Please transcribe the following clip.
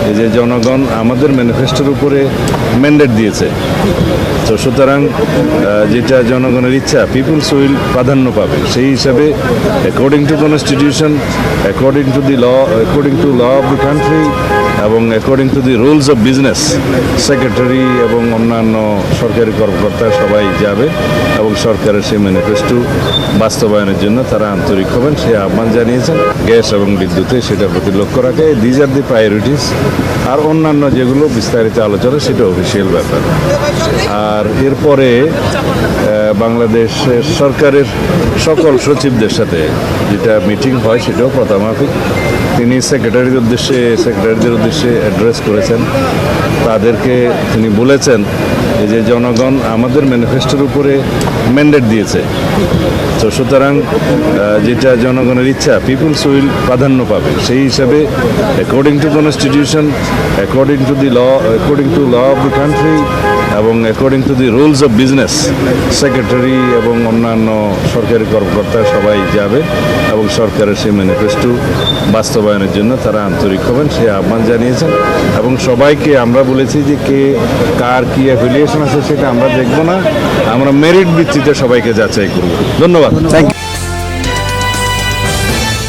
এই যে জনগণ আমাদের ম্যানিফেস্টোর উপরে ম্যান্ডেট দিয়েছে, তো সুতরাং যেটা জনগণের ইচ্ছা পিপুলস উইল প্রাধান্য পাবে। সেই হিসাবে according to constitution, according to the law, according to law of the country এবং according to the rules of business, secretary এবং অন্যান্য সরকারি কর্মকর্তা সবাই যাবে এবং সরকারের সেই ম্যানিফেস্টো বাস্তবায়নের জন্য তারা আন্তরিক হবেন সেই আহ্বান জানিয়েছেন। গ্যাস এবং বিদ্যুতে সেটার প্রতি লক্ষ্য রাখে দিজ আর দি প্রায়োরিটিস। আর অন্যান্য যেগুলো বিস্তারিত আলোচনা সেটা অফিসিয়াল ব্যাপার। আর এরপরে বাংলাদেশের সরকারের সকল সচিবদের সাথে যেটা মিটিং হয় সেটাও প্রথামাফিক। তিনি সেক্রেটারিদের উদ্দেশ্যে অ্যাড্রেস করেছেন। তাদেরকে তিনি বলেছেন যে জনগণ আমাদের ম্যানিফেস্টোর উপরে ম্যান্ডেট দিয়েছে, তো সুতরাং যেটা জনগণের ইচ্ছা পিপুলস উইল প্রাধান্য পাবে। সেই হিসাবে according to constitution, according to the law, according to law of the country এবং according to the rules of business, secretary এবং অন্যান্য সরকারি কর্মকর্তা সবাই যাবে এবং সরকারের সেই ম্যানিফেস্টো বাস্তবায়নের জন্য তারা আন্তরিক হবেন সেই আহ্বান জানিয়েছেন। এবং সবাইকে আমরা বলেছি যে কার কি অ্যাফিলিয়েশন আছে সেটা আমরা দেখব না, আমরা মেরিট ভিত্তিতে সবাইকে যাচাই করব। ধন্যবাদ। Thank you.